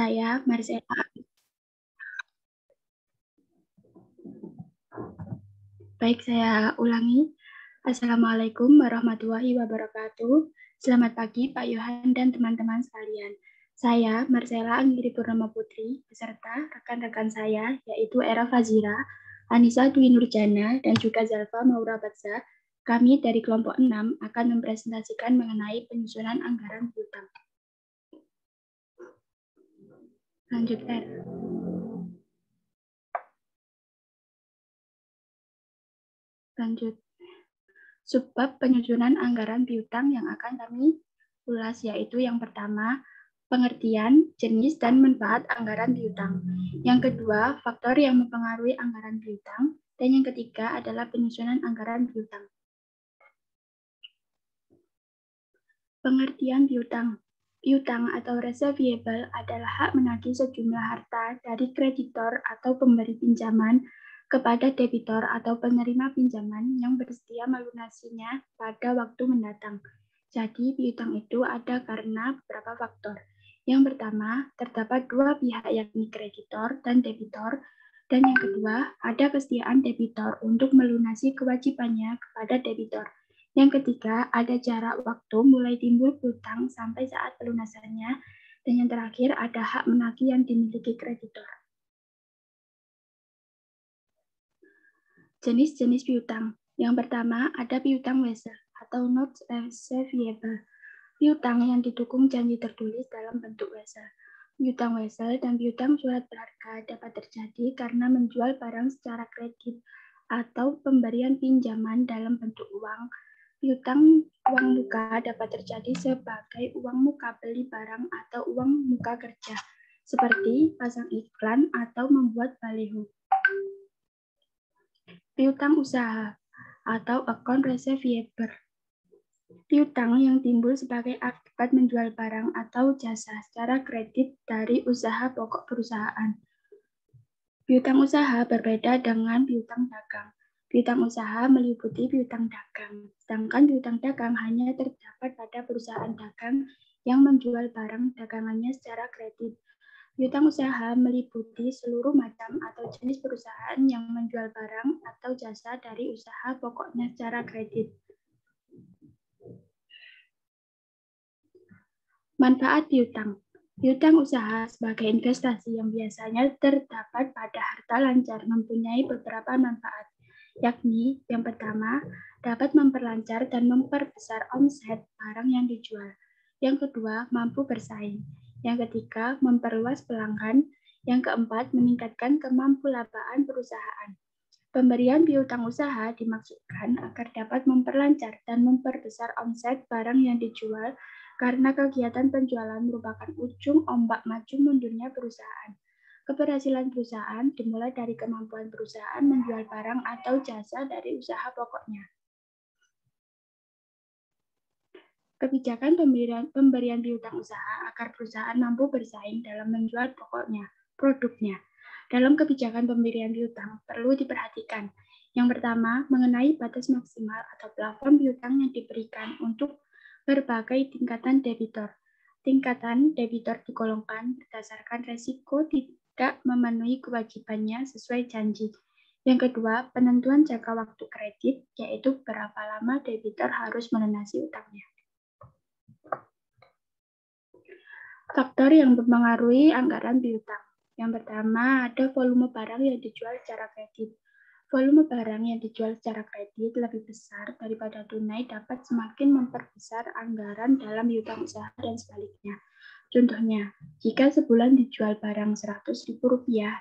Saya Marcella. Baik, saya ulangi. Assalamualaikum warahmatullahi wabarakatuh. Selamat pagi Pak Yohan dan teman-teman sekalian. Saya Marcella Anggiri Purnama Putri beserta rekan-rekan saya yaitu Era Fazira, Anissa Dwi Nurjana, dan juga Zalfa Maura Batza. Kami dari kelompok 6 akan mempresentasikan mengenai penyusunan anggaran piutang. Lanjut, Era. Lanjut. Subbab penyusunan anggaran piutang yang akan kami ulas yaitu yang pertama, pengertian, jenis, dan manfaat anggaran piutang. Yang kedua, faktor yang mempengaruhi anggaran piutang. Dan yang ketiga adalah penyusunan anggaran piutang. Pengertian piutang. Piutang atau receivable adalah hak menagih sejumlah harta dari kreditor atau pemberi pinjaman kepada debitur atau penerima pinjaman yang bersedia melunasinya pada waktu mendatang. Jadi, piutang itu ada karena beberapa faktor. Yang pertama, terdapat dua pihak yakni kreditor dan debitor. Dan yang kedua, ada kesetiaan debitor untuk melunasi kewajibannya kepada debitor. Yang ketiga, ada jarak waktu mulai timbul piutang sampai saat pelunasannya. Dan yang terakhir, ada hak menagih yang dimiliki kreditor. Jenis-jenis piutang. Yang pertama, ada piutang wesel atau notes receivable. Piutang yang didukung janji tertulis dalam bentuk wesel. Piutang wesel dan piutang surat berharga dapat terjadi karena menjual barang secara kredit atau pemberian pinjaman dalam bentuk uang. Piutang uang muka dapat terjadi sebagai uang muka beli barang atau uang muka kerja, seperti pasang iklan atau membuat baliho. Piutang usaha atau account receivable. Piutang yang timbul sebagai akibat menjual barang atau jasa secara kredit dari usaha pokok perusahaan. Piutang usaha berbeda dengan piutang dagang. Piutang usaha meliputi piutang dagang, sedangkan piutang dagang hanya terdapat pada perusahaan dagang yang menjual barang dagangannya secara kredit. Piutang usaha meliputi seluruh macam atau jenis perusahaan yang menjual barang atau jasa dari usaha pokoknya secara kredit. Manfaat piutang. Piutang usaha sebagai investasi yang biasanya terdapat pada harta lancar mempunyai beberapa manfaat, yakni yang pertama, dapat memperlancar dan memperbesar omset barang yang dijual. Yang kedua, mampu bersaing. Yang ketiga, memperluas pelanggan. Yang keempat, meningkatkan kemampuan perusahaan. Pemberian piutang usaha dimaksudkan agar dapat memperlancar dan memperbesar omset barang yang dijual karena kegiatan penjualan merupakan ujung ombak maju mundurnya perusahaan. Keberhasilan perusahaan dimulai dari kemampuan perusahaan menjual barang atau jasa dari usaha pokoknya. Kebijakan pemberian piutang usaha agar perusahaan mampu bersaing dalam menjual produknya. Dalam kebijakan pemberian piutang perlu diperhatikan. Yang pertama, mengenai batas maksimal atau plafon piutang yang diberikan untuk berbagai tingkatan debitor. Tingkatan debitor digolongkan berdasarkan resiko tidak memenuhi kewajibannya sesuai janji. Yang kedua, penentuan jangka waktu kredit, yaitu berapa lama debitor harus melunasi utangnya. Faktor yang mempengaruhi anggaran piutang. Yang pertama, ada volume barang yang dijual secara kredit. Volume barang yang dijual secara kredit lebih besar daripada tunai dapat semakin memperbesar anggaran dalam piutang usaha dan sebaliknya. Contohnya, jika sebulan dijual barang Rp100.000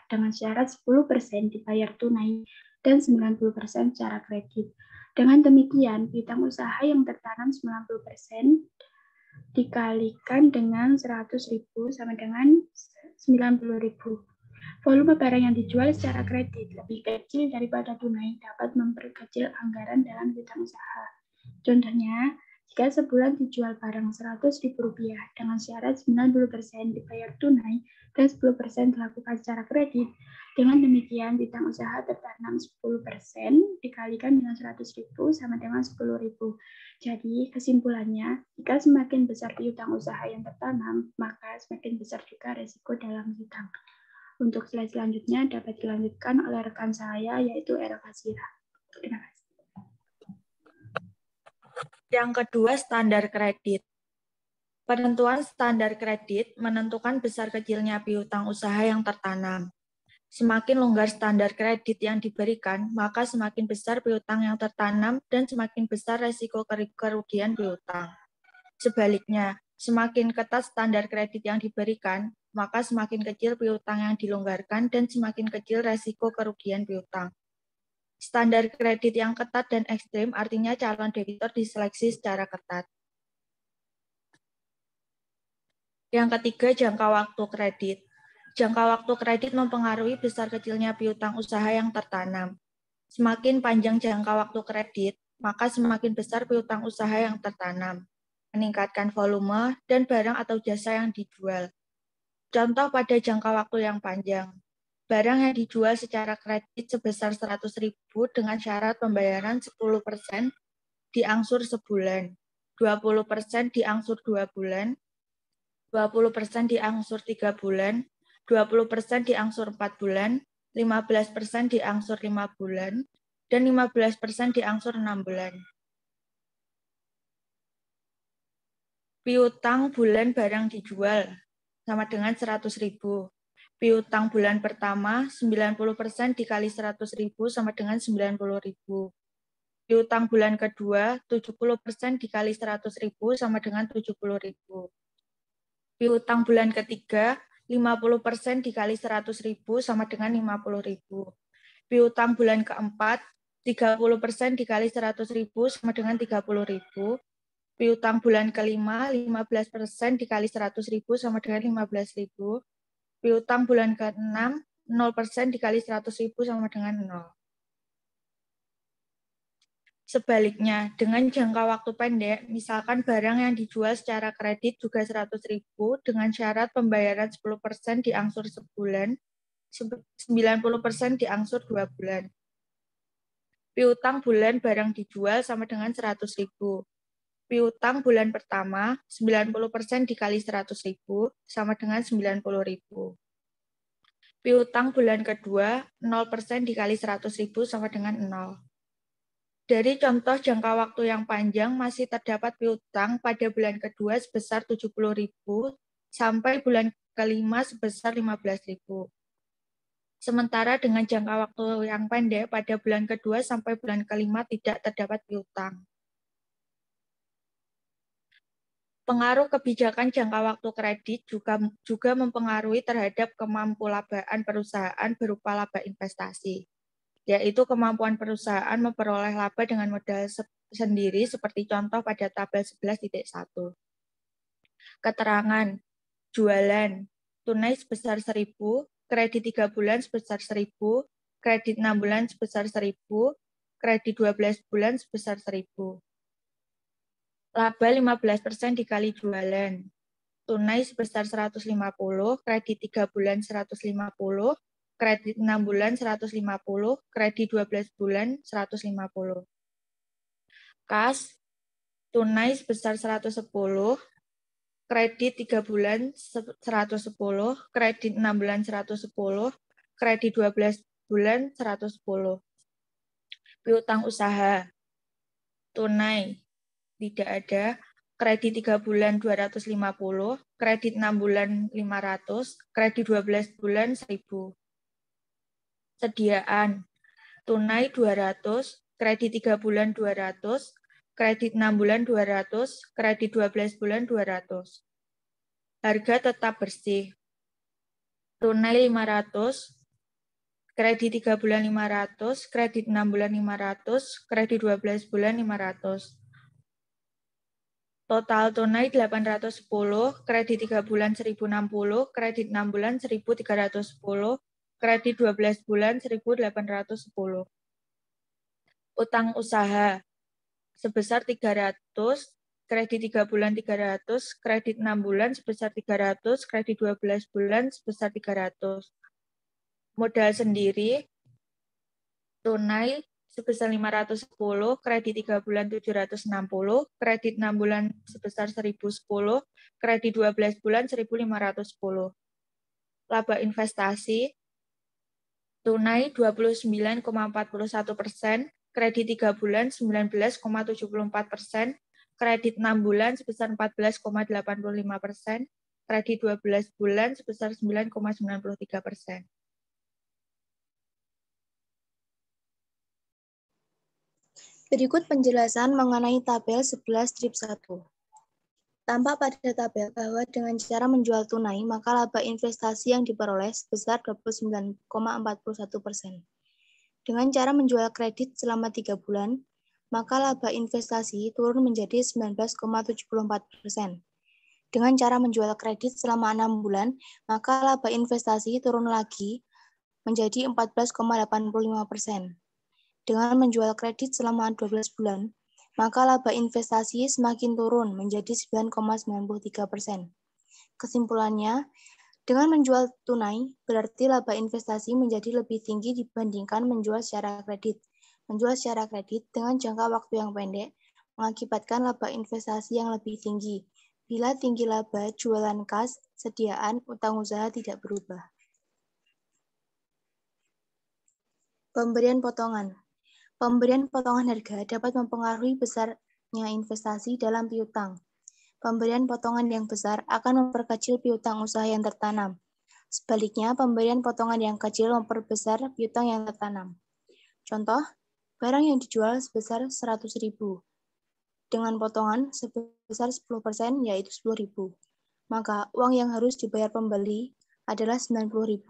dengan syarat 10% dibayar tunai dan 90% secara kredit. Dengan demikian, piutang usaha yang tertanam 90% dikalikan dengan 100.000 sama dengan 90.000. Volume barang yang dijual secara kredit lebih kecil daripada tunai dapat memperkecil anggaran dalam piutang usaha. Contohnya, jika sebulan dijual barang Rp100.000 dengan syarat 90% dibayar tunai dan 10% dilakukan secara kredit. Dengan demikian, piutang usaha tertanam 10% dikalikan dengan 100.000 sama dengan 10.000. Jadi, kesimpulannya, jika semakin besar piutang usaha yang tertanam, maka semakin besar juga risiko dalam piutang. Untuk slide selanjutnya dapat dilanjutkan oleh rekan saya, yaitu Era Kasira. Terima kasih. Yang kedua, standar kredit. Penentuan standar kredit menentukan besar kecilnya piutang usaha yang tertanam. Semakin longgar standar kredit yang diberikan, maka semakin besar piutang yang tertanam dan semakin besar resiko kerugian piutang. Sebaliknya, semakin ketat standar kredit yang diberikan, maka semakin kecil piutang yang dilonggarkan dan semakin kecil resiko kerugian piutang. Standar kredit yang ketat dan ekstrim artinya calon debitur diseleksi secara ketat. Yang ketiga, jangka waktu kredit. Jangka waktu kredit mempengaruhi besar kecilnya piutang usaha yang tertanam. Semakin panjang jangka waktu kredit, maka semakin besar piutang usaha yang tertanam, meningkatkan volume dan barang atau jasa yang dijual. Contoh pada jangka waktu yang panjang, barang yang dijual secara kredit sebesar 100.000 dengan syarat pembayaran 10% diangsur sebulan, 20% diangsur 2 bulan, 20% diangsur 3 bulan, 20% diangsur 4 bulan, 15% diangsur 5 bulan, dan 15% diangsur 6 bulan. Piutang bulan barang dijual sama dengan 100.000. Piutang bulan pertama 90% dikali 100.000 sama dengan 90.000. Piutang bulan kedua 70% dikali 100.000 sama dengan 70.000. Piutang bulan ketiga 50% dikali 100.000 sama dengan 50.000. Piutang bulan keempat 30% dikali 100.000 sama dengan 30.000. Piutang bulan kelima 15% dikali 100.000 sama dengan 15.000. Piutang bulan ke-6 0% dikali 100.000 sama dengan 0. Sebaliknya, dengan jangka waktu pendek, misalkan barang yang dijual secara kredit juga 100.000 dengan syarat pembayaran 10% diangsur sebulan, 90% diangsur 2 bulan. Piutang bulan barang dijual sama dengan 100.000. Piutang bulan pertama 90% dikali 100.000 sama dengan 90.000. Piutang bulan kedua 0% dikali 100.000 sama dengan 0. Dari contoh jangka waktu yang panjang masih terdapat piutang pada bulan kedua sebesar 70.000 sampai bulan kelima sebesar 15.000. Sementara dengan jangka waktu yang pendek pada bulan kedua sampai bulan kelima tidak terdapat piutang. Pengaruh kebijakan jangka waktu kredit juga mempengaruhi terhadap kemampuan perusahaan berupa laba investasi, yaitu kemampuan perusahaan memperoleh laba dengan modal sendiri seperti contoh pada tabel 11.1. Keterangan, jualan, tunai sebesar 1.000, kredit 3 bulan sebesar 1.000, kredit 6 bulan sebesar 1.000, kredit 12 bulan sebesar 1.000. Laba 15% dikali jualan, tunai sebesar 150, kredit 3 bulan 150, kredit 6 bulan 150, kredit 12 bulan 150. Kas, tunai sebesar 110, kredit 3 bulan 110, kredit 6 bulan 110, kredit 12 bulan 110. Piutang usaha, tunai, tidak ada, kredit 3 bulan 250, kredit 6 bulan 500, kredit 12 bulan 1.000. Sediaan, tunai 200, kredit 3 bulan 200, kredit 6 bulan 200, kredit 12 bulan 200. Harga tetap bersih, tunai 500, kredit 3 bulan 500, kredit 6 bulan 500, kredit 12 bulan 500. Total tunai 810, kredit 3 bulan 1060, kredit 6 bulan 1310, kredit 12 bulan 1810. Utang usaha sebesar 300, kredit 3 bulan 300, kredit 6 bulan sebesar 300, kredit 12 bulan sebesar 300. Modal sendiri, tunai sebesar 510, kredit 3 bulan 760, kredit 6 bulan sebesar 1010, kredit 12 bulan 1510. Laba investasi, tunai 29,41%, kredit 3 bulan 19,74%, kredit 6 bulan sebesar 14,85%, kredit 12 bulan sebesar 9,93%. Berikut penjelasan mengenai tabel 11-1. Tampak pada tabel bahwa dengan cara menjual tunai, maka laba investasi yang diperoleh sebesar 29,41%. Dengan cara menjual kredit selama 3 bulan, maka laba investasi turun menjadi 19,74%. Dengan cara menjual kredit selama 6 bulan, maka laba investasi turun lagi menjadi 14,85%. Dengan menjual kredit selama 12 bulan, maka laba investasi semakin turun menjadi 9,93%. Kesimpulannya, dengan menjual tunai, berarti laba investasi menjadi lebih tinggi dibandingkan menjual secara kredit. Menjual secara kredit dengan jangka waktu yang pendek mengakibatkan laba investasi yang lebih tinggi. Bila tinggi laba, jualan kas, sediaan, utang usaha tidak berubah. Pemberian potongan. Pemberian potongan harga dapat mempengaruhi besarnya investasi dalam piutang. Pemberian potongan yang besar akan memperkecil piutang usaha yang tertanam. Sebaliknya, pemberian potongan yang kecil memperbesar piutang yang tertanam. Contoh, barang yang dijual sebesar 100.000 dengan potongan sebesar 10% yaitu 10.000. Maka uang yang harus dibayar pembeli adalah 90.000.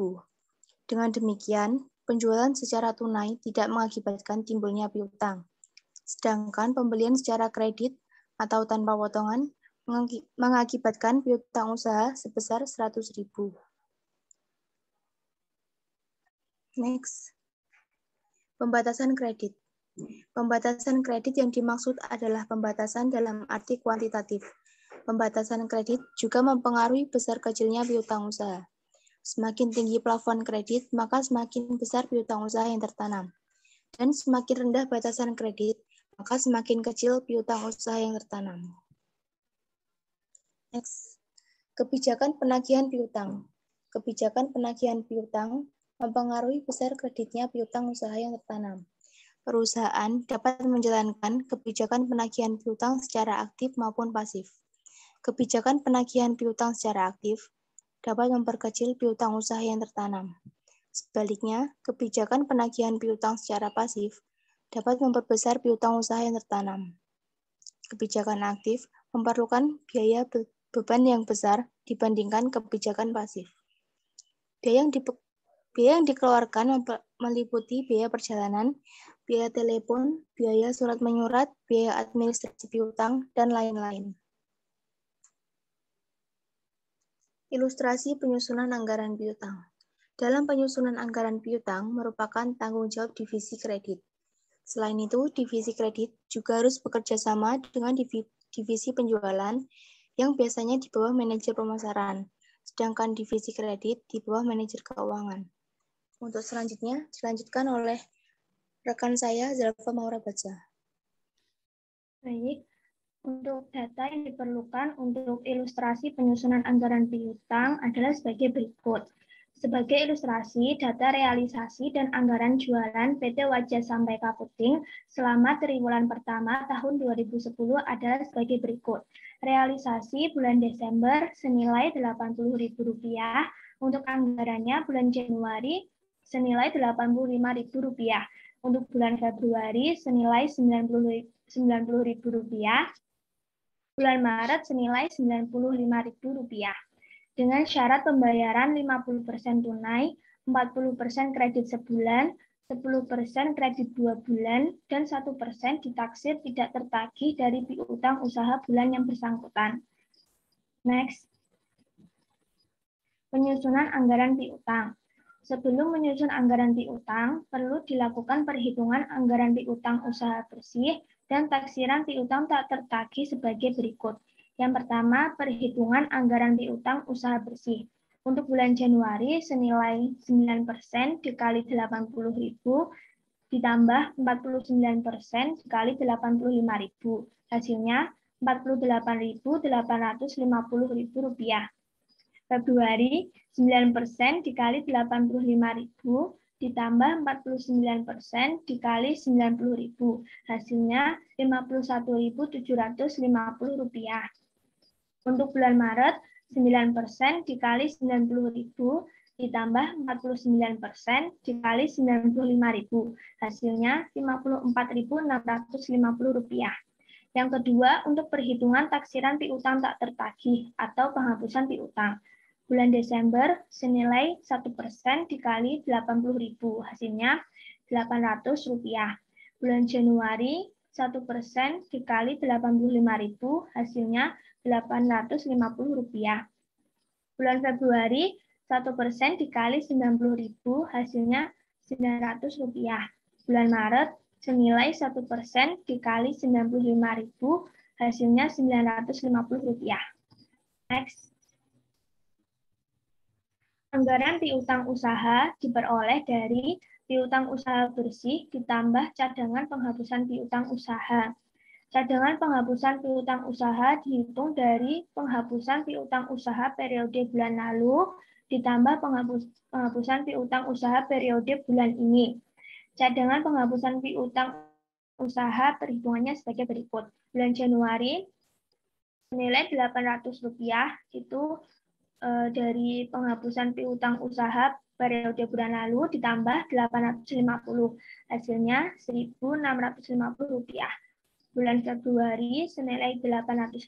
Dengan demikian, penjualan secara tunai tidak mengakibatkan timbulnya piutang. Sedangkan pembelian secara kredit atau tanpa potongan mengakibatkan piutang usaha sebesar 100.000. Next. Pembatasan kredit. Pembatasan kredit yang dimaksud adalah pembatasan dalam arti kuantitatif. Pembatasan kredit juga mempengaruhi besar kecilnya piutang usaha. Semakin tinggi plafon kredit, maka semakin besar piutang usaha yang tertanam. Dan semakin rendah batasan kredit, maka semakin kecil piutang usaha yang tertanam. Next. Kebijakan penagihan piutang. Kebijakan penagihan piutang mempengaruhi besar kreditnya piutang usaha yang tertanam. Perusahaan dapat menjalankan kebijakan penagihan piutang secara aktif maupun pasif. Kebijakan penagihan piutang secara aktif dapat memperkecil piutang usaha yang tertanam. Sebaliknya, kebijakan penagihan piutang secara pasif dapat memperbesar piutang usaha yang tertanam. Kebijakan aktif memerlukan biaya beban yang besar dibandingkan kebijakan pasif. Biaya yang dikeluarkan meliputi biaya perjalanan, biaya telepon, biaya surat menyurat, biaya administrasi piutang, dan lain-lain. Ilustrasi penyusunan anggaran piutang. Dalam penyusunan anggaran piutang merupakan tanggung jawab divisi kredit. Selain itu, divisi kredit juga harus bekerja sama dengan divisi penjualan yang biasanya di bawah manajer pemasaran, sedangkan divisi kredit di bawah manajer keuangan. Untuk selanjutnya, dilanjutkan oleh rekan saya, Zalfa Maura Baca. Baik. Untuk data yang diperlukan untuk ilustrasi penyusunan anggaran piutang adalah sebagai berikut. Sebagai ilustrasi, data realisasi dan anggaran jualan PT Wajah Sampai Kaputing selama triwulan pertama tahun 2010 adalah sebagai berikut. Realisasi bulan Desember senilai Rp80.000, untuk anggarannya bulan Januari senilai Rp85.000, untuk bulan Februari senilai Rp90.000, bulan Maret senilai Rp95.000, dengan syarat pembayaran 50% tunai, 40% kredit sebulan, 10% kredit 2 bulan, dan 1% ditaksir tidak tertagih dari piutang usaha bulan yang bersangkutan. Next. Penyusunan anggaran piutang. Sebelum menyusun anggaran piutang, perlu dilakukan perhitungan anggaran piutang usaha bersih dan taksiran piutang tak tertagih sebagai berikut. Yang pertama, perhitungan anggaran piutang usaha bersih. Untuk bulan Januari senilai 9% dikali 80.000 ditambah 49% dikali 85.000. Hasilnya Rp48.850.000. Februari 9% dikali 85.000 ditambah 49% dikali 90.000. Hasilnya Rp51.750. Untuk bulan Maret 9% dikali 90.000 ditambah 49% dikali 95.000. Hasilnya Rp54.650. Yang kedua, untuk perhitungan taksiran piutang tak tertagih atau penghapusan piutang. Bulan Desember senilai 1% dikali 80.000, hasilnya Rp800. Bulan Januari 1% dikali 85.000, hasilnya Rp850. Bulan Februari 1% dikali 90.000, hasilnya Rp900. Bulan Maret senilai 1% dikali 95.000, hasilnya Rp950. Next. Anggaran piutang usaha diperoleh dari piutang usaha bersih ditambah cadangan penghapusan piutang usaha. Cadangan penghapusan piutang usaha dihitung dari penghapusan piutang usaha periode bulan lalu ditambah penghapusan piutang usaha periode bulan ini. Cadangan penghapusan piutang usaha perhitungannya sebagai berikut. Bulan Januari senilai Rp800 itu dari penghapusan piutang usaha periode bulan lalu ditambah 850. Hasilnya Rp1.650. Bulan Februari senilai 850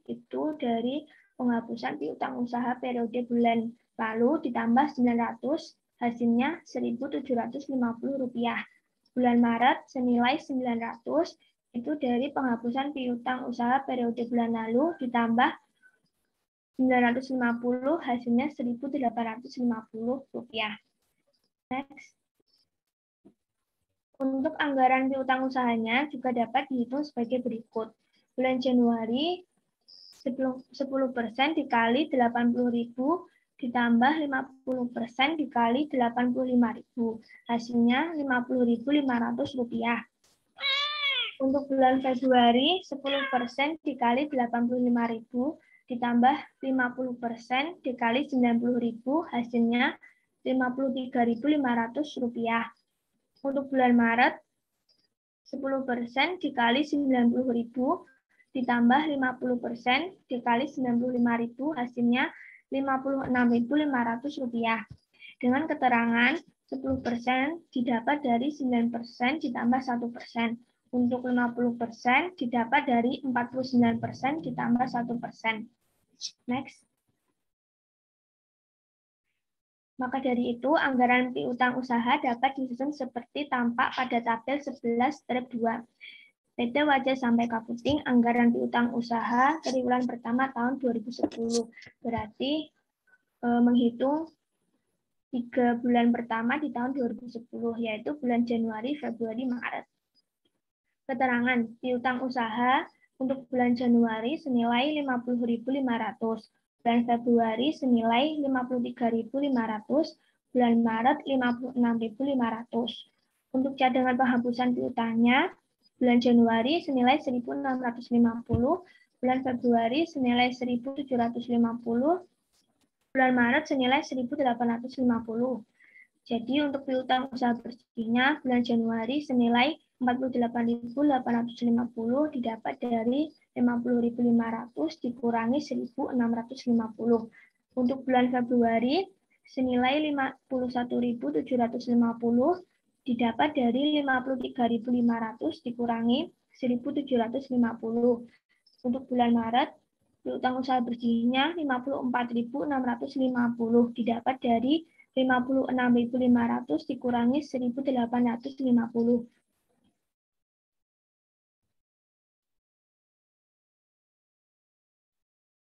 itu dari penghapusan piutang usaha periode bulan lalu ditambah 900, hasilnya Rp1.750. Bulan Maret senilai 900 itu dari penghapusan piutang usaha periode bulan lalu ditambah 950, hasilnya Rp1.850. Next. Untuk anggaran piutang usahanya juga dapat dihitung sebagai berikut. Bulan Januari 10% dikali 80.000 ditambah 50% dikali 85.000. Hasilnya Rp50.500. Untuk bulan Februari 10% dikali 85.000 ditambah 50% dikali 90.000, hasilnya Rp53.500. Untuk bulan Maret 10% dikali 90.000 ditambah 50% dikali 95.000, hasilnya Rp56.500. Dengan keterangan 10% didapat dari 9% ditambah 1%. Untuk 50% didapat dari 49% ditambah 1%. Next. Maka dari itu, anggaran piutang usaha dapat disusun seperti tampak pada tabel 11-2. PT Wajah sampai Kaputing, anggaran piutang usaha triwulan pertama tahun 2010. Berarti menghitung 3 bulan pertama di tahun 2010, yaitu bulan Januari, Februari, Maret. Keterangan piutang usaha untuk bulan Januari senilai Rp50.500, bulan Februari senilai Rp53.500, bulan Maret Rp56.500. Untuk cadangan penghapusan piutangnya, bulan Januari senilai Rp1.650, bulan Februari senilai Rp1.750, bulan Maret senilai Rp1.850. Jadi untuk piutang usaha bersihnya bulan Januari senilai Rp48.850 didapat dari Rp50.500 dikurangi Rp1.650. Untuk bulan Februari senilai Rp51.750 didapat dari Rp53.500 dikurangi Rp1.750. Untuk bulan Maret piutang usaha bersihnya Rp54.650 didapat dari Rp56.500 dikurangi Rp1.850.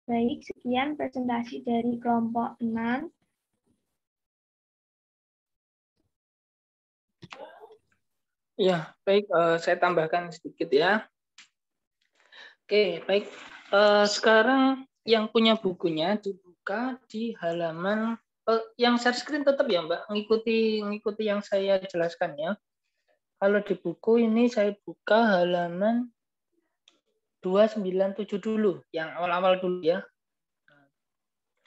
Baik, sekian presentasi dari kelompok 6. Ya, baik. Saya tambahkan sedikit ya. Oke, baik. Sekarang yang punya bukunya dibuka di halaman yang share screen tetap ya, Mbak. Ngikuti yang saya jelaskan ya. Kalau di buku ini saya buka halaman 297 dulu, yang awal-awal dulu ya.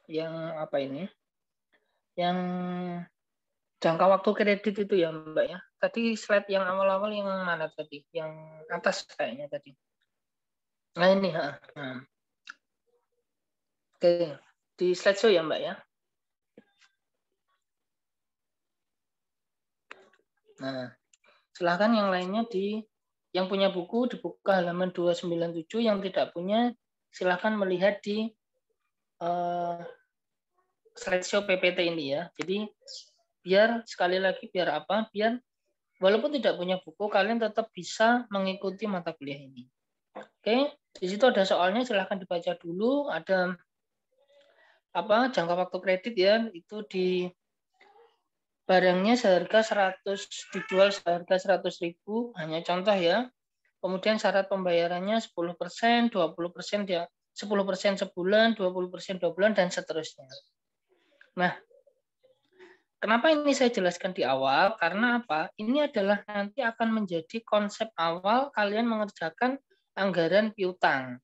Yang apa ini? Yang jangka waktu kredit itu ya, Mbak ya. Tadi slide yang awal-awal yang mana tadi? Yang atas kayaknya tadi. Nah ini, nah. Oke, di slideshow ya Mbak ya. Nah, silahkan yang lainnya yang punya buku dibuka halaman 297, yang tidak punya silahkan melihat di slideshow PPT ini ya. Jadi biar sekali lagi biar apa? Biar walaupun tidak punya buku kalian tetap bisa mengikuti mata kuliah ini. Oke, di situ ada soalnya silahkan dibaca dulu. Ada apa? Jangka waktu kredit ya, itu di barangnya seharga 100, dijual seharga 100.000, hanya contoh ya. Kemudian syarat pembayarannya 10%, 20% ya, 10% sebulan, 20% 2 bulan, dan seterusnya. Nah, kenapa ini saya jelaskan di awal? Karena apa? Ini adalah nanti akan menjadi konsep awal kalian mengerjakan anggaran piutang.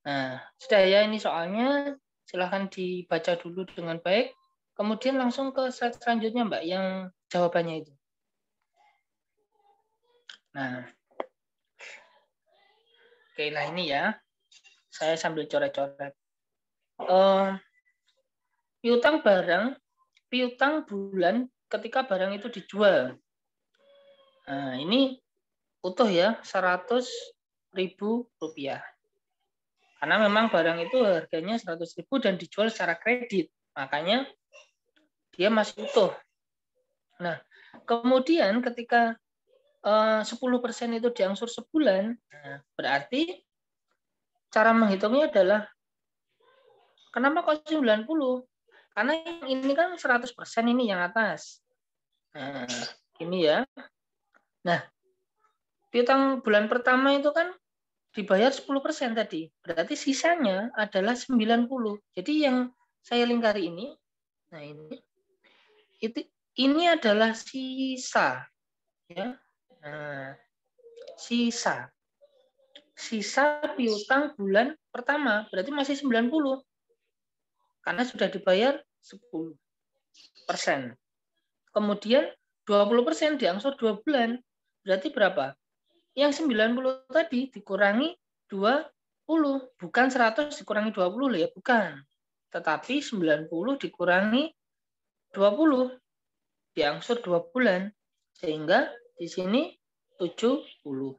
Nah, sudah ya ini soalnya, silahkan dibaca dulu dengan baik. Kemudian langsung ke slide selanjutnya, Mbak, yang jawabannya itu. Nah, oke, nah ini ya, saya sambil coret-coret. Piutang barang, piutang bulan ketika barang itu dijual. Nah, ini utuh ya, 100.000 rupiah. Karena memang barang itu harganya 100.000 dan dijual secara kredit. Makanya dia masih utuh. Nah, kemudian ketika 10% itu diangsur sebulan, nah, berarti cara menghitungnya adalah kenapa kok 90? Karena ini kan 100% ini yang atas. Nah, ini ya. Nah, piutang bulan pertama itu kan dibayar 10% tadi. Berarti sisanya adalah 90. Jadi yang saya lingkari ini, nah ini adalah sisa ya. Nah, sisa piutang bulan pertama berarti masih 90 karena sudah dibayar 10%. Kemudian 20% diangsur 2 bulan. Berarti berapa? Yang 90 tadi dikurangi 20, bukan 100 dikurangi 20 loh ya, bukan. Tetapi 90 dikurangi 20 diangsur 2 bulan. Sehingga di sini 70.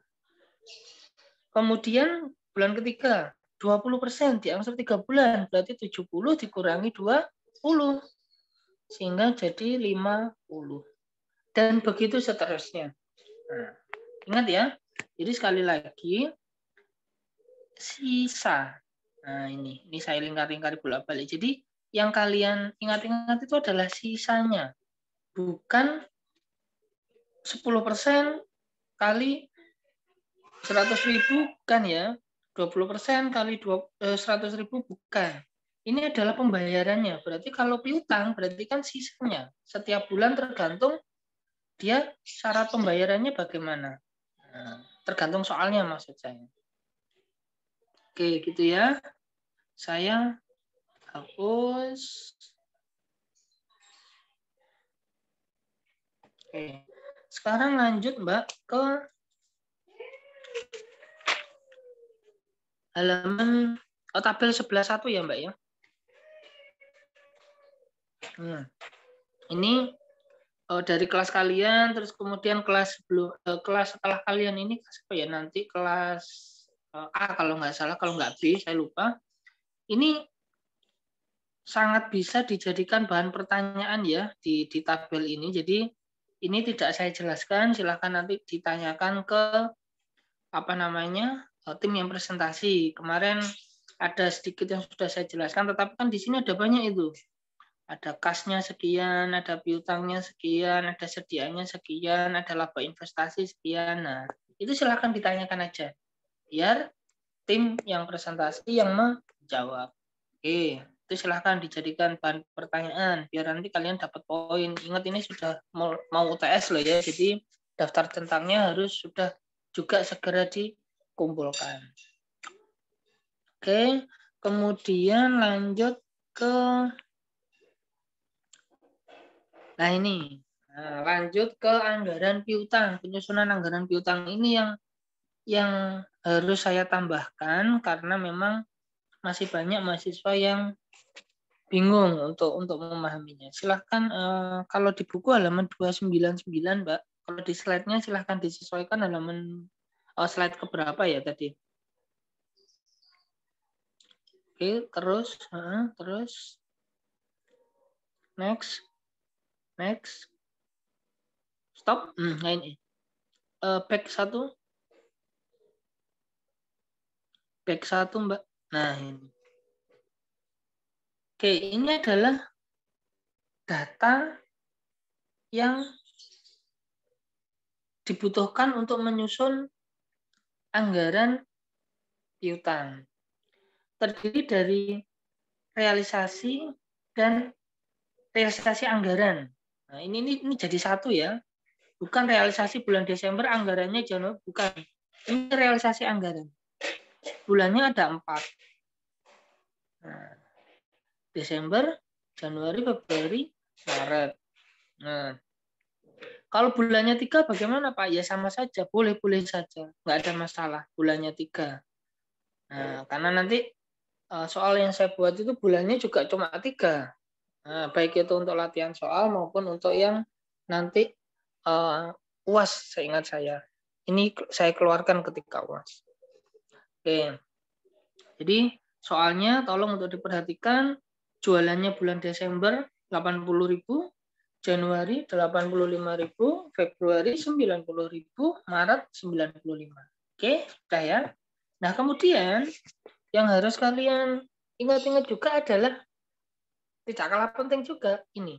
Kemudian bulan ketiga 20% diangsur 3 bulan, berarti 70 dikurangi 20. Sehingga jadi 50. Dan begitu seterusnya. Nah, ingat ya. Jadi sekali lagi sisa. Nah, ini saya lingkar-lingkari bolak-balik. Jadi yang kalian ingat-ingat itu adalah sisanya. Bukan 10% kali 100.000 bukan ya. 20% kali 100.000 bukan. Ini adalah pembayarannya. Berarti kalau piutang berarti kan sisanya. Setiap bulan tergantung dia syarat pembayarannya bagaimana. Nah, tergantung soalnya maksud saya. Oke, gitu ya. Saya hapus. Oke. Sekarang lanjut, Mbak, ke halaman tabel 11.1 ya, Mbak ya. Ini dari kelas kalian, terus kemudian kelas setelah kalian ini kelas apa ya, nanti kelas A kalau nggak salah, kalau nggak B saya lupa. Ini sangat bisa dijadikan bahan pertanyaan ya di tabel ini. Jadi ini tidak saya jelaskan, silakan nanti ditanyakan ke tim yang presentasi. Kemarin ada sedikit yang sudah saya jelaskan, tetapi kan di sini ada banyak itu. Ada kasnya sekian, ada piutangnya sekian, ada sediaannya sekian, ada laba investasi sekian. Nah, itu silahkan ditanyakan aja. Biar tim yang presentasi yang menjawab. Oke, itu silahkan dijadikan bahan pertanyaan. Biar nanti kalian dapat poin. Ingat ini sudah mau UTS loh ya, jadi daftar tentangnya harus sudah juga segera dikumpulkan. Oke, kemudian lanjut ke lanjut ke anggaran piutang. Penyusunan anggaran piutang ini yang harus saya tambahkan karena memang masih banyak mahasiswa yang bingung untuk memahaminya. Silahkan kalau di buku halaman 299, Mbak. Kalau di slide-nya silahkan disesuaikan halaman slide keberapa ya tadi. Oke, terus next. Stop. Nah ini. Back 1, Mbak. Nah ini. Oke, ini adalah data yang dibutuhkan untuk menyusun anggaran piutang. Terdiri dari realisasi dan realisasi anggaran. Nah, ini jadi satu ya. Bukan realisasi bulan Desember anggarannya Januari, bukan. Ini realisasi anggaran. Bulannya ada 4. Nah, Desember, Januari, Februari, Maret. Nah, kalau bulannya 3 bagaimana Pak? Ya sama saja, boleh-boleh saja. Nggak ada masalah bulannya 3. Nah, karena nanti soal yang saya buat itu bulannya juga cuma 3. Nah, baik itu untuk latihan soal maupun untuk yang nanti UAS, seingat saya. Ini saya keluarkan ketika UAS. Oke. Jadi soalnya tolong untuk diperhatikan, jualannya bulan Desember 80.000, Januari 85.000, Februari 90.000, Maret 95. Oke, sudah ya. Nah, kemudian yang harus kalian ingat-ingat juga adalah tidak kalah penting juga ini,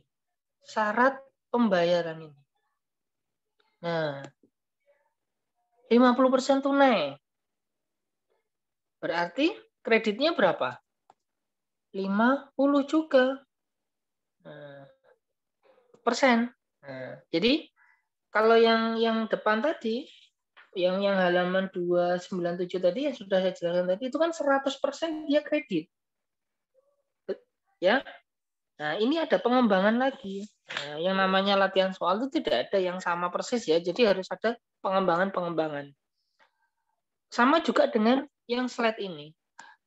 syarat pembayaran ini. Nah, 50% tunai. Berarti kreditnya berapa? 50 juga. Nah, persen. Nah, jadi kalau yang depan tadi, yang halaman 297 tadi yang sudah saya jelaskan tadi, itu kan 100% dia kredit. Ya. Nah, ini ada pengembangan lagi. Nah, yang namanya latihan soal itu tidak ada yang sama persis ya, jadi harus ada pengembangan-pengembangan. Sama juga dengan yang slide ini.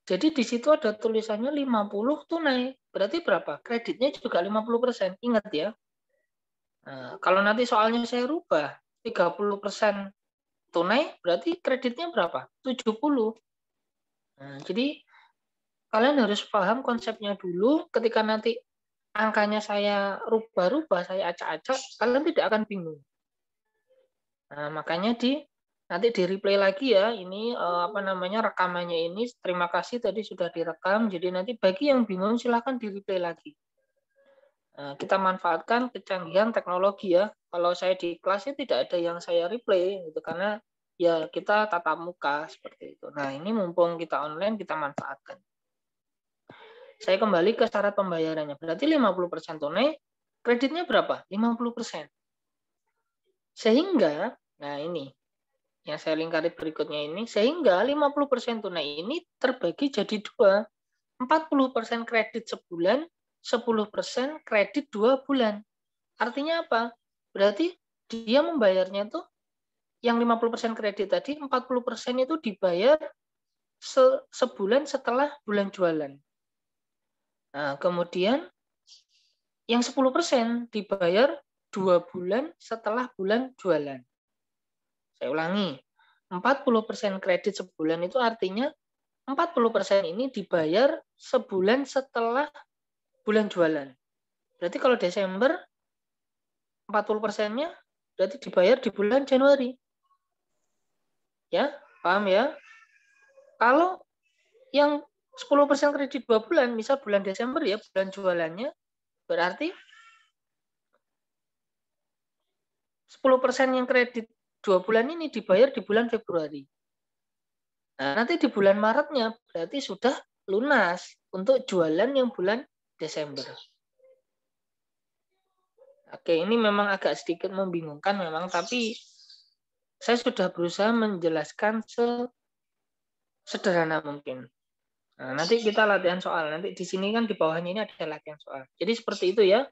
Jadi di situ ada tulisannya 50 tunai. Berarti berapa? Kreditnya juga 50%. Ingat ya. Nah, kalau nanti soalnya saya rubah 30% tunai, berarti kreditnya berapa? 70. Nah, jadi kalian harus paham konsepnya dulu. Ketika nanti angkanya saya rubah-rubah, saya acak-acak, kalian tidak akan bingung. Nah, makanya nanti di replay lagi ya. Ini rekamannya ini. Terima kasih tadi sudah direkam. Jadi nanti bagi yang bingung silahkan di replay lagi. Nah, kita manfaatkan kecanggihan teknologi ya. Kalau saya di kelasnya tidak ada yang saya replay gitu karena ya kita tatap muka seperti itu. Nah, ini mumpung kita online kita manfaatkan. Saya kembali ke syarat pembayarannya. Berarti 50% tunai, kreditnya berapa? 50%. Sehingga, nah ini yang saya lingkari berikutnya ini, sehingga 50% tunai ini terbagi jadi 2. 40% kredit sebulan, 10% kredit 2 bulan. Artinya apa? Berarti dia membayarnya tuh yang 50% kredit tadi, 40% itu dibayar sebulan setelah bulan jualan. Nah, kemudian yang 10% dibayar 2 bulan setelah bulan jualan. Saya ulangi, 40% kredit sebulan itu artinya 40% ini dibayar sebulan setelah bulan jualan. Berarti kalau Desember 40%-nya berarti dibayar di bulan Januari. Ya, paham ya? Kalau yang 10% kredit 2 bulan, misal bulan Desember ya, bulan jualannya, Berarti 10% yang kredit 2 bulan ini dibayar di bulan Februari. Nah, nanti di bulan Maretnya berarti sudah lunas untuk jualan yang bulan Desember. Oke, ini memang agak sedikit membingungkan memang, tapi saya sudah berusaha menjelaskan sesederhana mungkin. Nah, nanti kita latihan soal. Nanti di sini kan di bawahnya ini ada latihan soal. Jadi seperti itu ya.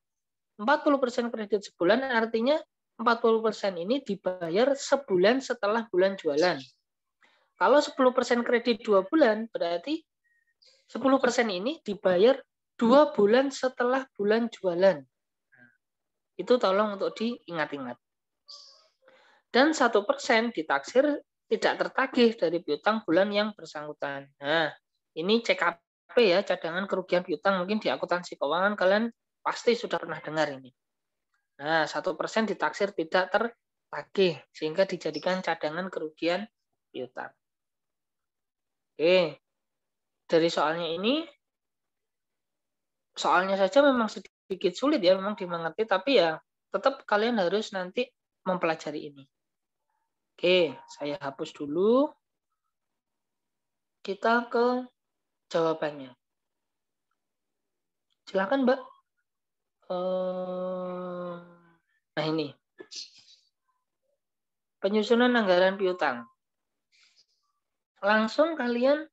40% kredit sebulan artinya 40% ini dibayar sebulan setelah bulan jualan. Kalau 10% kredit 2 bulan, berarti 10% ini dibayar 2 bulan setelah bulan jualan. Itu tolong untuk diingat-ingat. Dan 1% ditaksir tidak tertagih dari piutang bulan yang bersangkutan. Nah, ini CKP ya, cadangan kerugian piutang. Mungkin di akuntansi keuangan kalian pasti sudah pernah dengar ini. Nah, 1% ditaksir tidak tertagih, sehingga dijadikan cadangan kerugian piutang. Oke, dari soalnya ini, soalnya saja memang sedikit sulit ya, memang dimengerti, tapi ya tetap kalian harus nanti mempelajari ini. Oke, saya hapus dulu. Kita ke jawabannya. Silakan, Mbak. Nah ini, penyusunan anggaran piutang. Langsung kalian,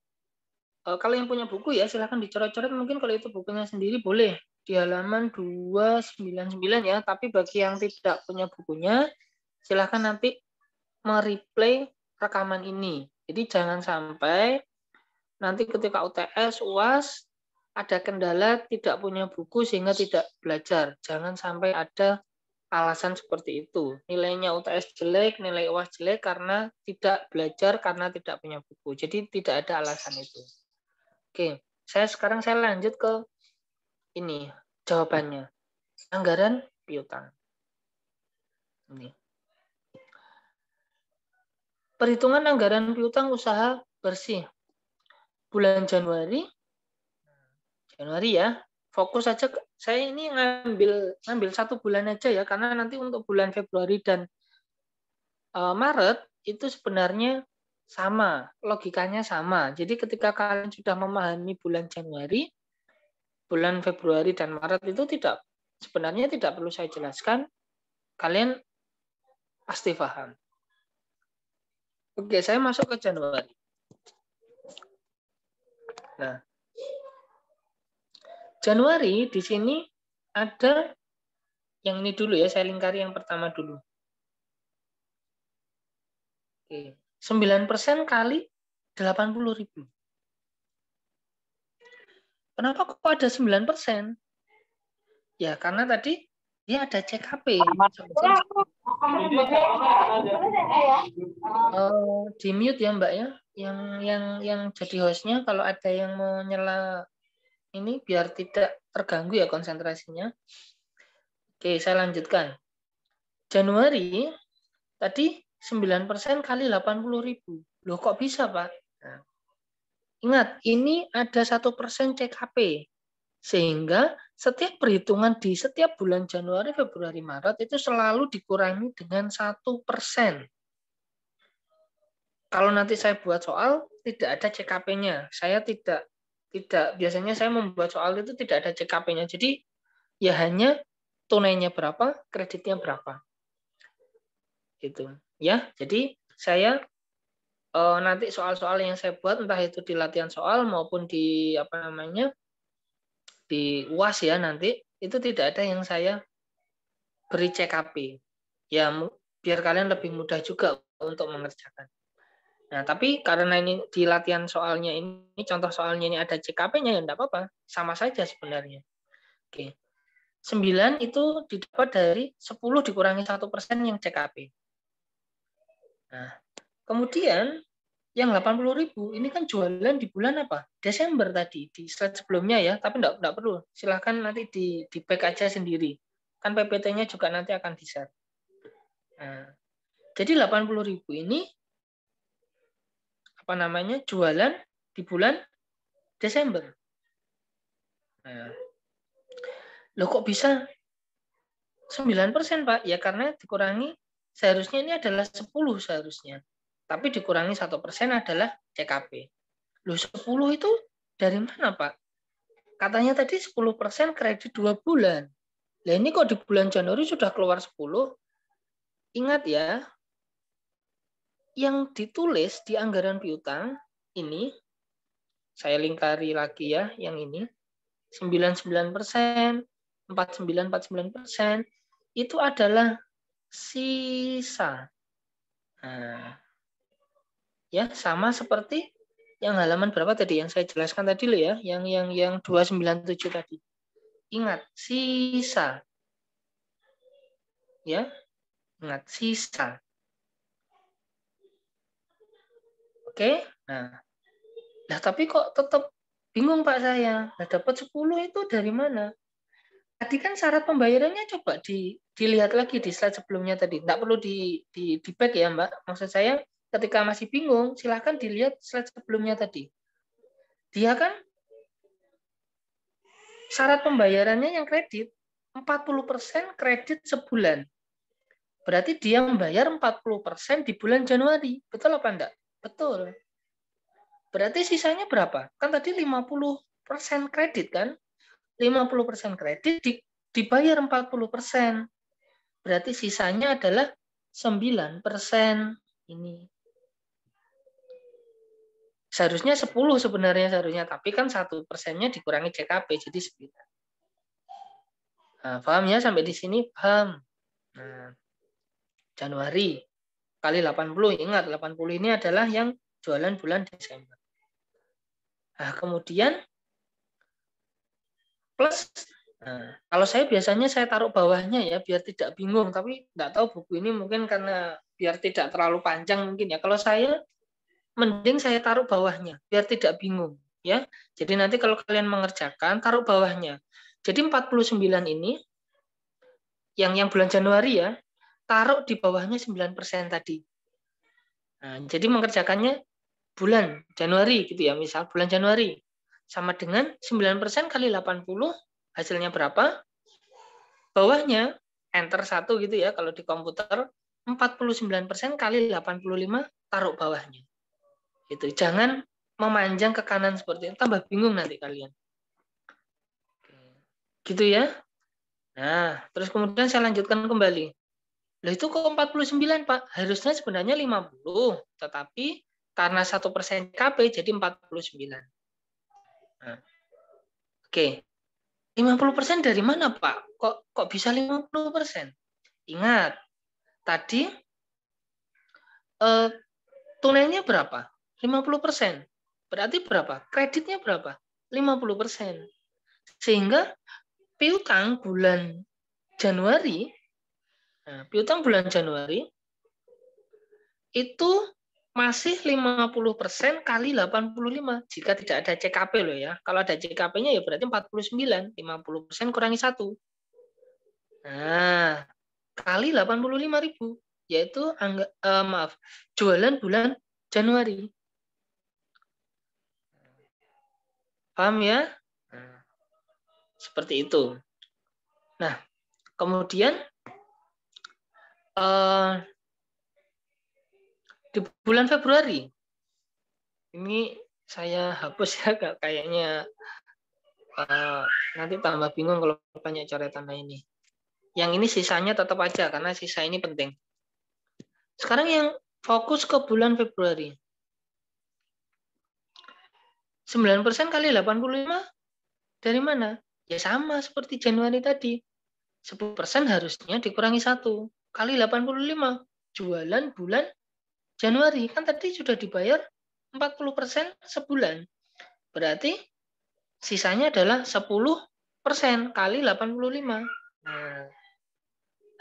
kalau yang punya buku ya silahkan dicoret-coret, mungkin kalau itu bukunya sendiri boleh di halaman 299 ya, tapi bagi yang tidak punya bukunya silahkan nanti mereplay rekaman ini. Jadi jangan sampai nanti ketika UTS, UAS ada kendala tidak punya buku sehingga tidak belajar. Jangan sampai ada alasan seperti itu. Nilainya UTS jelek, nilai UAS jelek karena tidak belajar, karena tidak punya buku. Jadi tidak ada alasan itu. Oke, sekarang saya lanjut ke ini jawabannya. Anggaran piutang. Ini. Perhitungan anggaran piutang usaha bersih. Bulan Januari ya. Fokus saja, saya ini ngambil 1 bulan aja ya, karena nanti untuk bulan Februari dan Maret itu sebenarnya sama, logikanya sama. Jadi ketika kalian sudah memahami bulan Januari, bulan Februari dan Maret itu sebenarnya tidak perlu saya jelaskan, kalian pasti paham. Oke, saya masuk ke Januari. Nah, Januari di sini ada yang ini dulu ya, saya lingkari yang pertama dulu. Oke, 9% kali 80.000. Kenapa kok ada 9%? Ya, karena tadi dia ada CKP. Di mute ya Mbak ya, yang jadi hostnya kalau ada yang mau nyela ini biar tidak terganggu ya konsentrasinya. Oke, saya lanjutkan. Januari tadi 9% kali 80.000. Loh kok bisa Pak? Nah, ingat, ini ada 1% CKP. Sehingga setiap perhitungan di setiap bulan Januari, Februari, Maret itu selalu dikurangi dengan 1%. Kalau nanti saya buat soal, tidak ada CKP-nya. Saya tidak biasanya saya membuat soal itu tidak ada CKP-nya. Jadi ya hanya tunainya berapa, kreditnya berapa. Gitu. Ya, jadi saya nanti soal-soal yang saya buat entah itu di latihan soal maupun di di UAS ya nanti itu tidak ada yang saya beri CKP. Ya biar kalian lebih mudah juga untuk mengerjakan. Nah, tapi karena ini di latihan soalnya ini contoh soalnya ini ada CKP-nya ya enggak apa-apa, sama saja sebenarnya. Oke. 9 itu didapat dari 10 dikurangi 1% yang CKP. Nah, kemudian yang 80.000 ini kan jualan di bulan apa? Desember tadi di slide sebelumnya ya, tapi enggak perlu. Silahkan nanti di back aja sendiri. Kan PPT-nya juga nanti akan di-share. Nah, jadi 80.000 ini jualan di bulan Desember. Loh kok bisa 9%, Pak? Ya karena dikurangi, seharusnya ini adalah 10 seharusnya. Tapi dikurangi 1% adalah CKP. Loh 10 itu dari mana, Pak? Katanya tadi 10% kredit 2 bulan. Nah ini kok di bulan Januari sudah keluar 10? Ingat ya, yang ditulis di anggaran piutang ini, saya lingkari lagi ya, yang ini, 99%, 49% itu adalah sisa. Nah, ya sama seperti yang halaman berapa tadi yang saya jelaskan tadi loh ya, yang 297 tadi. Ingat, sisa. Ya. Ingat, sisa. Oke? Nah, tapi kok tetap bingung Pak saya. Nah, dapat 10 itu dari mana? Tadi kan syarat pembayarannya coba dilihat lagi di slide sebelumnya tadi. Nggak perlu di back ya Mbak. Maksud saya ketika masih bingung, silahkan dilihat slide sebelumnya tadi. Dia kan syarat pembayarannya yang kredit, 40% kredit sebulan. Berarti dia membayar 40% di bulan Januari. Betul apa enggak? Betul. Berarti sisanya berapa? Kan tadi 50% kredit kan? 50% kredit dibayar 40%. Berarti sisanya adalah 9% ini. Seharusnya 10 sebenarnya seharusnya, tapi kan 1%-nya dikurangi CKP jadi 9. Nah, paham ya sampai di sini? Paham. Nah, Januari kali 80, ingat 80 ini adalah yang jualan bulan Desember. Nah, kemudian plus, nah, kalau saya biasanya saya taruh bawahnya ya biar tidak bingung, tapi nggak tahu buku ini mungkin karena biar tidak terlalu panjang mungkin ya. Kalau saya mending saya taruh bawahnya biar tidak bingung ya. Jadi nanti kalau kalian mengerjakan taruh bawahnya. Jadi 49 ini yang bulan Januari ya, taruh di bawahnya 9% tadi. Nah, jadi mengerjakannya bulan Januari gitu ya, misal bulan Januari sama dengan 9% kali 80 hasilnya berapa? Bawahnya enter 1 gitu ya kalau di komputer, 49% kali 85 taruh bawahnya. Itu jangan memanjang ke kanan seperti itu, tambah bingung nanti kalian. Gitu ya. Nah, terus kemudian saya lanjutkan kembali. Loh itu kok 49, Pak? Harusnya sebenarnya 50, tetapi karena 1% KP jadi 49. Nah, oke. 50% dari mana, Pak? Kok bisa 50%? Ingat, tadi tunainya berapa? 50%. Berarti berapa? Kreditnya berapa? 50%. Sehingga piutang bulan Januari, piutang bulan Januari itu masih 50% kali 85 jika tidak ada CKP loh ya. Kalau ada CKP-nya ya berarti 49, 50% kurangi 1. Nah, kali 85.000 yaitu jualan bulan Januari. Paham ya? Nah, seperti itu. Nah, kemudian di bulan Februari ini saya hapus ya kayaknya nanti tambah bingung kalau banyak coretan ini. Yang ini sisanya tetap aja karena sisa ini penting. Sekarang yang fokus ke bulan Februari. 9% kali 85 dari mana? Ya sama seperti Januari tadi. 10% harusnya dikurangi 1 kali 85. Jualan bulan Januari. Kan tadi sudah dibayar 40% sebulan. Berarti sisanya adalah 10% kali 85. Nah,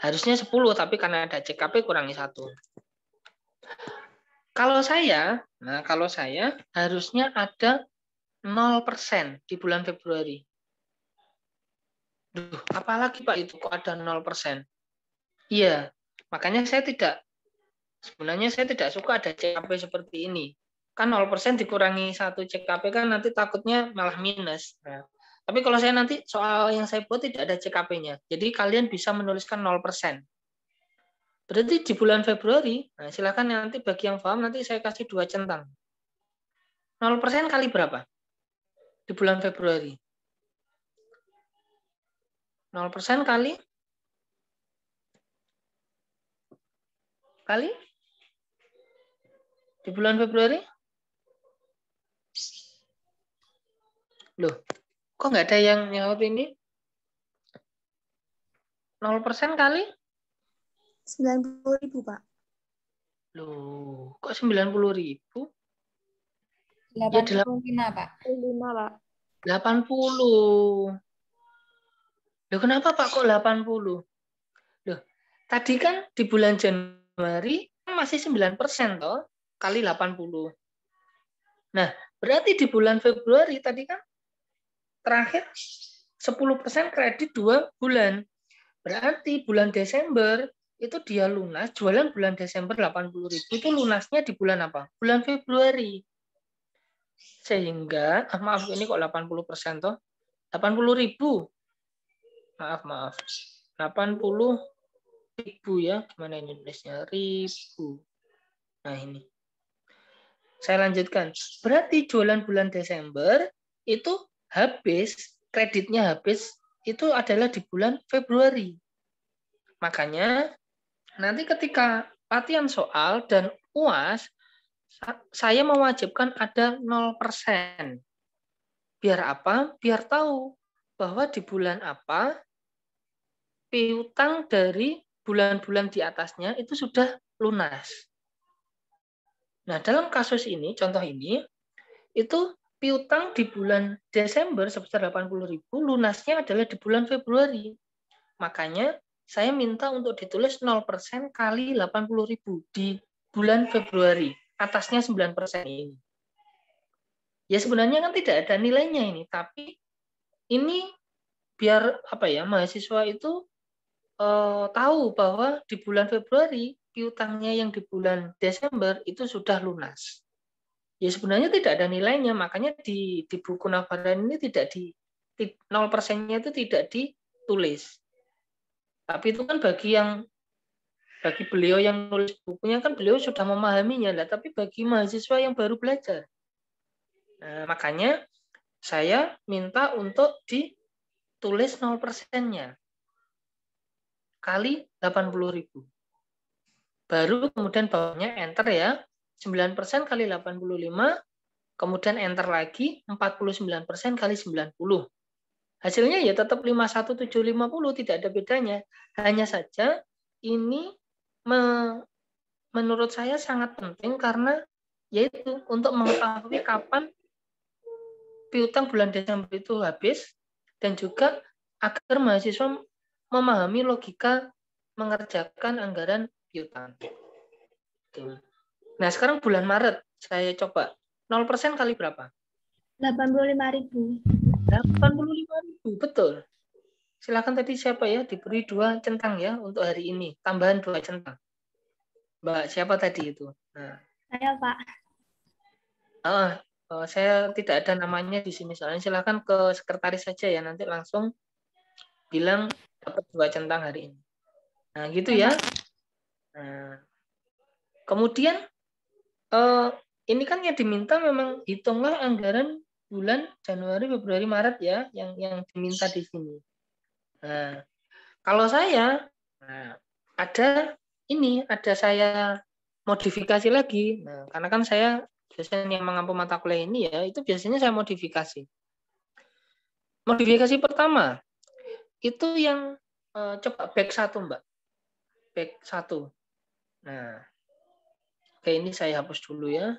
harusnya 10, tapi karena ada CKP kurangi 1. Kalau saya harusnya ada 0% di bulan Februari. Duh, apalagi Pak itu kok ada 0%? Iya, makanya sebenarnya saya tidak suka ada CKP seperti ini. Kan 0% dikurangi 1 CKP kan nanti takutnya malah minus. Nah, Tapi kalau saya nanti soal yang saya buat tidak ada CKP-nya. Jadi kalian bisa menuliskan 0%. Berarti di bulan Februari, nah silakan nanti bagi yang paham nanti saya kasih 2 centang. 0% kali berapa? Di bulan Februari. 0% kali di bulan Februari? Loh, kok nggak ada yang nyaut ini? 0% kali? 90.000, Pak. Loh, kok 90.000? 85, Pak. 5, Pak. 80. Loh, kenapa Pak kok 80? Loh, tadi kan di bulan Januari masih 9% toh, kali 80. Nah, berarti di bulan Februari tadi kan terakhir 10% kredit 2 bulan. Berarti bulan Desember itu dia lunas, jualan bulan Desember 80.000 itu lunasnya di bulan apa? Bulan Februari. Sehingga, maaf ini kok 80% toh? 80.000. Maaf. 80.000 ya. Gimana ini nulisnya? Ribu. Nah ini. Saya lanjutkan. Berarti jualan bulan Desember itu habis, kreditnya habis, itu adalah di bulan Februari. Makanya nanti ketika latihan soal dan UAS, saya mewajibkan ada 0%. Biar apa? Biar tahu bahwa di bulan apa piutang dari bulan-bulan di atasnya itu sudah lunas. Nah, dalam kasus ini, contoh ini, itu piutang di bulan Desember sebesar 80.000, lunasnya adalah di bulan Februari. Makanya saya minta untuk ditulis 0% kali 80.000 di bulan Februari. Atasnya 9% ini. Ya sebenarnya kan tidak ada nilainya ini, tapi ini biar apa ya, mahasiswa itu tahu bahwa di bulan Februari piutangnya yang di bulan Desember itu sudah lunas. Ya sebenarnya tidak ada nilainya, makanya di buku Navaran ini tidak 0%-nya itu tidak ditulis. Tapi itu kan bagi beliau yang nulis bukunya kan beliau sudah memahaminya lah, tapi bagi mahasiswa yang baru belajar. Nah, makanya saya minta untuk ditulis 0%-nya kali 80.000. Baru kemudian bawahnya enter ya. 9% kali 85, kemudian enter lagi 49% kali 90. Hasilnya ya tetap 51750, tidak ada bedanya. Hanya saja ini menurut saya sangat penting karena yaitu untuk mengetahui kapan piutang bulan Desember itu habis dan juga agar mahasiswa memahami logika mengerjakan anggaran piutang. Nah, sekarang bulan Maret saya coba 0% kali berapa? 85.000. 85.000, betul. Silakan tadi siapa ya diberi 2 centang ya untuk hari ini, tambahan 2 centang. Mbak siapa tadi itu? Nah. Saya, Pak. Saya tidak ada namanya di sini soalnya. Silakan ke sekretaris saja ya, nanti langsung bilang dapat 2 centang hari ini. Nah, gitu ya. Nah, kemudian ini kan yang diminta memang hitunglah anggaran bulan Januari, Februari, Maret ya, yang diminta di sini. Nah, kalau saya ada saya modifikasi lagi. Nah, karena kan saya biasanya yang mengampu mata kuliah ini ya, itu biasanya saya modifikasi. Modifikasi pertama, itu yang coba back 1, Mbak. Back 1. Nah, oke ini saya hapus dulu ya.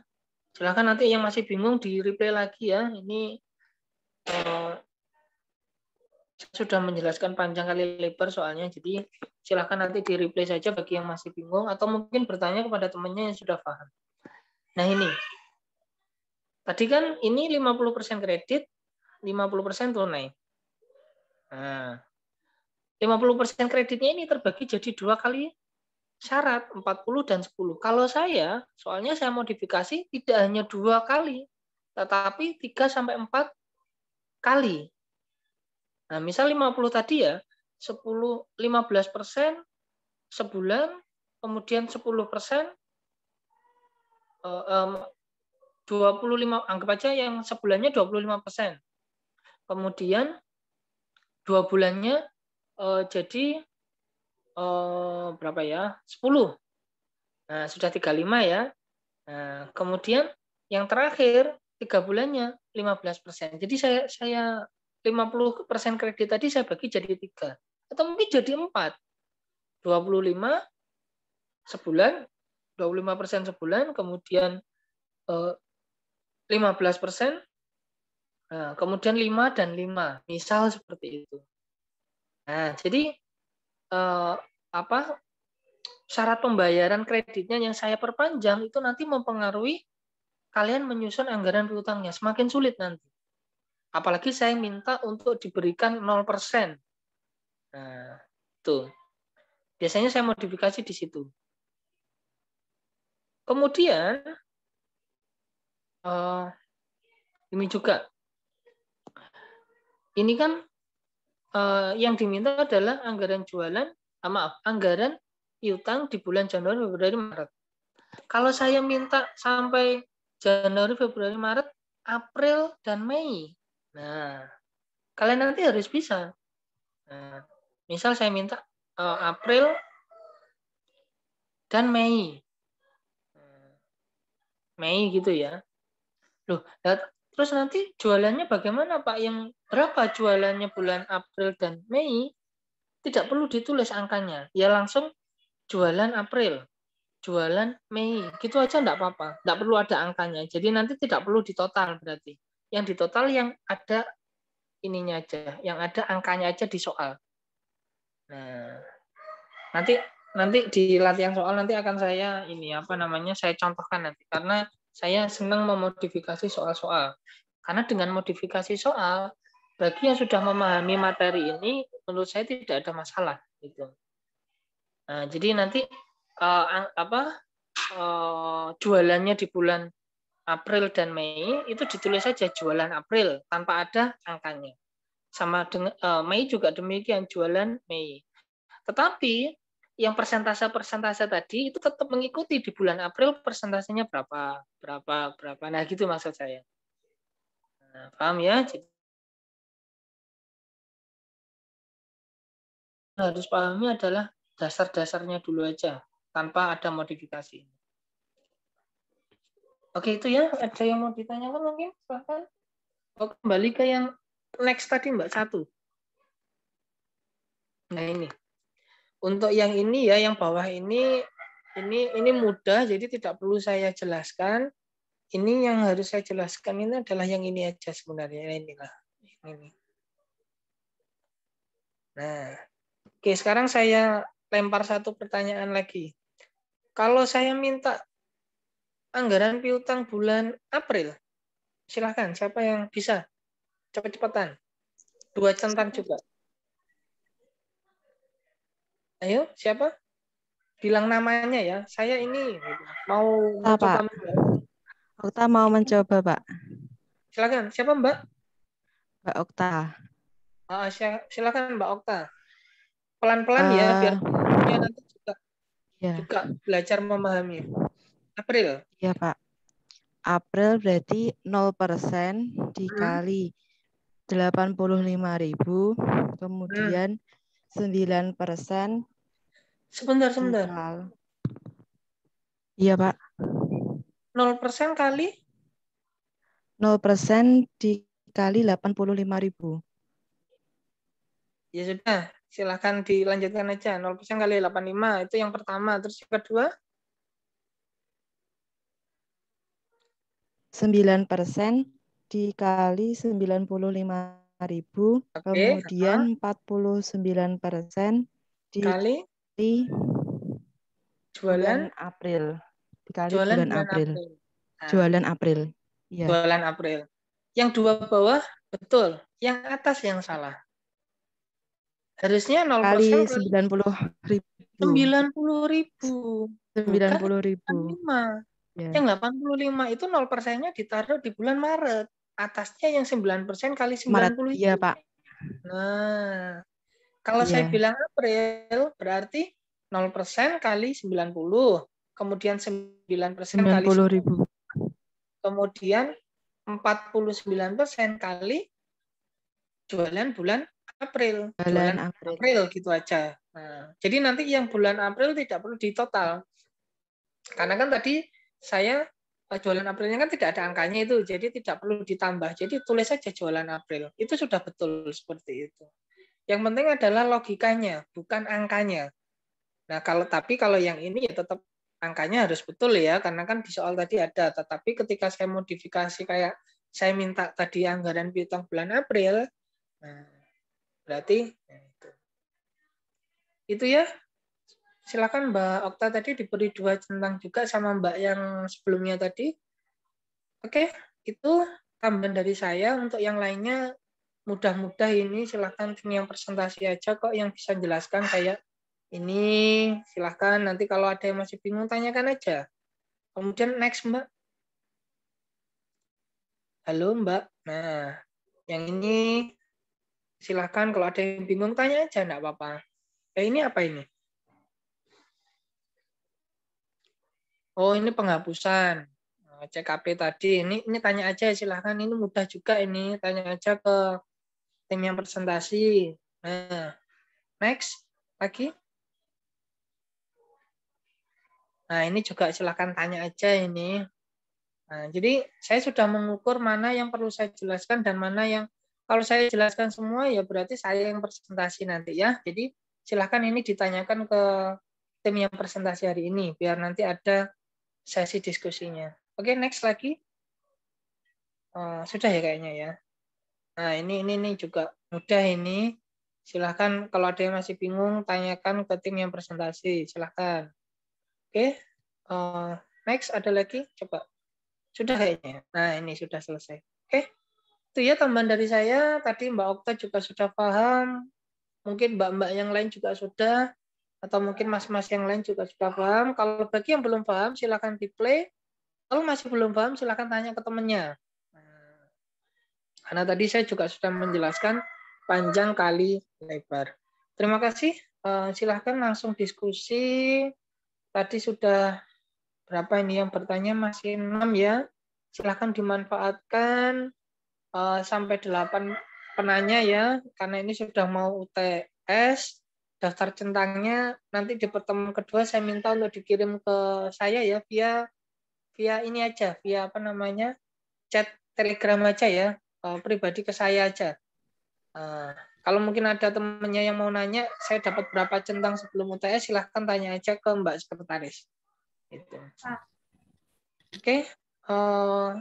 Silakan nanti yang masih bingung di replay lagi ya. Ini sudah menjelaskan panjang kali lebar soalnya, jadi silakan nanti di replay saja bagi yang masih bingung atau mungkin bertanya kepada temannya yang sudah paham. Nah ini, tadi kan ini 50% kredit, 50% tunai. Nah, 50% kreditnya ini terbagi jadi 2 kali syarat, 40 dan 10. Kalau saya, soalnya saya modifikasi tidak hanya 2 kali, tetapi 3-4 kali. Nah, misal 50 tadi ya, 15% sebulan, kemudian 10%, 25, anggap aja yang sebulannya 25%. Kemudian 2 bulannya jadi berapa ya? 10. Nah, sudah 35 ya. Nah, kemudian yang terakhir 3 bulannya 15%. Jadi saya 50% kredit tadi saya bagi jadi 3. Atau mungkin jadi 4. 25 sebulan, 25% sebulan, kemudian 15%, nah, kemudian 5 dan 5. Misal seperti itu. Nah, jadi syarat pembayaran kreditnya yang saya perpanjang itu nanti mempengaruhi kalian menyusun anggaran piutangnya. Semakin sulit nanti. Apalagi saya minta untuk diberikan 0%. Nah, itu. Biasanya saya modifikasi di situ. Kemudian, ini juga. Ini kan yang diminta adalah anggaran jualan, anggaran piutang di bulan Januari, Februari, Maret. Kalau saya minta sampai Januari, Februari, Maret, April, dan Mei. Nah, kalian nanti harus bisa. Nah, misal saya minta April dan Mei. Mei gitu ya. Loh, terus nanti jualannya bagaimana Pak? Yang berapa jualannya bulan April dan Mei? Tidak perlu ditulis angkanya. Ya langsung jualan April, jualan Mei. Gitu aja enggak apa-apa. Enggak perlu ada angkanya. Jadi nanti tidak perlu ditotal berarti. Yang ditotal yang ada ininya aja, yang ada angkanya aja di soal. Nah, nanti di latihan soal nanti akan saya saya contohkan nanti karena saya senang memodifikasi soal-soal. Karena dengan modifikasi soal, bagi yang sudah memahami materi ini, menurut saya tidak ada masalah gitu. Nah, jadi nanti jualannya di bulan April dan Mei itu ditulis saja jualan April tanpa ada angkanya. Sama dengan Mei juga demikian, jualan Mei. Tetapi yang persentase tadi itu tetap mengikuti di bulan April persentasenya berapa. Nah, gitu maksud saya. Nah, paham ya? Jadi, harus pahami adalah dasar-dasarnya dulu aja tanpa ada modifikasi. Oke, itu ya. Ada yang mau ditanyakan mungkin? Silahkan. Kembali ke yang next tadi Mbak 1. Nah, ini. Untuk yang ini ya, yang bawah ini mudah, jadi tidak perlu saya jelaskan. Ini yang harus saya jelaskan ini adalah yang ini aja sebenarnya. Inilah. Ini. Nah, oke, sekarang saya lempar satu pertanyaan lagi. Kalau saya minta anggaran piutang bulan April, silahkan. Siapa yang bisa? Cepat-cepatan. 2 centang juga. Ayo, siapa? Bilang namanya ya. Saya ini mau mencoba. Okta mau mencoba, Pak. Silakan. Siapa, Mbak? Mbak Okta. Silakan, Mbak Okta. Pelan-pelan ya, biar nanti juga belajar memahami. April. Iya, Pak. April berarti 0% dikali 85.000, kemudian 9%. Sebentar. Iya, Pak. 0% kali? 0% dikali 85.000. Ya sudah, silakan dilanjutkan aja. 0% kali 85, itu yang pertama. Terus yang kedua? 9% dikali 95.000, kemudian 49% dikali bulan April. Dikali jualan bulan April. Nah, jualan April. Ya. Jualan April. Yang dua bawah betul, yang atas yang salah. Harusnya 0% kali 90.000. 90.000. 90.000. Ya. Yang 85 itu 0%-nya ditaruh di bulan Maret. Atasnya yang 9% kali 90. Maret, iya Pak. Nah, kalau saya Iya. bilang April, berarti 0% kali 90. Kemudian 9% kali 90.000. 10. Kemudian 49% kali jualan bulan April. Bulan Jualan April. April gitu aja. Nah, jadi nanti yang bulan April tidak perlu ditotal. Karena kan tadi saya jualan Aprilnya kan tidak ada angkanya itu, jadi tidak perlu ditambah. Jadi tulis saja jualan April. Itu sudah betul seperti itu. Yang penting adalah logikanya, bukan angkanya. Nah, kalau yang ini ya tetap angkanya harus betul ya, karena kan di soal tadi ada. Tetapi ketika saya modifikasi kayak saya minta tadi anggaran piutang bulan April, nah, berarti itu ya. Silakan Mbak Okta tadi diberi 2 centang juga sama Mbak yang sebelumnya tadi. Oke, itu tambahan dari saya. Untuk yang lainnya mudah-mudah ini silakan tim yang presentasi aja kok yang bisa jelaskan kayak ini. Silakan nanti kalau ada yang masih bingung tanyakan aja. Kemudian next Mbak. Halo Mbak. Nah, yang ini silakan kalau ada yang bingung tanya aja enggak apa-apa. Ini apa ini? Oh, ini penghapusan. CKP tadi. Ini tanya aja silahkan. Ini mudah juga ini. Tanya aja ke tim yang presentasi. Nah, next. Lagi. Nah, ini juga silahkan tanya aja ini. Nah, jadi saya sudah mengukur mana yang perlu saya jelaskan dan mana yang kalau saya jelaskan semua ya berarti saya yang presentasi nanti ya. Jadi silahkan ini ditanyakan ke tim yang presentasi hari ini biar nanti ada sesi diskusinya. Oke, next lagi. Sudah ya kayaknya ya. Nah, ini juga mudah ini. Silahkan kalau ada yang masih bingung, tanyakan ke tim yang presentasi. Silahkan. Oke. Next, ada lagi? Coba. Sudah kayaknya. Nah, ini sudah selesai. Oke. Itu ya tambahan dari saya. Tadi Mbak Okta juga sudah paham. Mungkin Mbak-Mbak yang lain juga sudah. Atau mungkin Mas-Mas yang lain juga sudah paham. Kalau bagi yang belum paham, silahkan di-play. Kalau masih belum paham, silahkan tanya ke temannya. Karena tadi saya juga sudah menjelaskan panjang kali lebar. Terima kasih. Silahkan langsung diskusi. Tadi sudah berapa ini yang bertanya? Masih 6 ya. Silahkan dimanfaatkan sampai 8 penanya ya. Karena ini sudah mau UTS. Daftar centangnya nanti di pertemuan kedua saya minta untuk dikirim ke saya ya via ini aja, via apa namanya? Chat Telegram aja ya. Pribadi ke saya aja. Kalau mungkin ada temannya yang mau nanya, saya dapat berapa centang sebelum UTS, silahkan tanya aja ke Mbak Sekretaris. Gitu. Oke,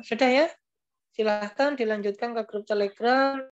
sudah ya. Silahkan dilanjutkan ke grup Telegram.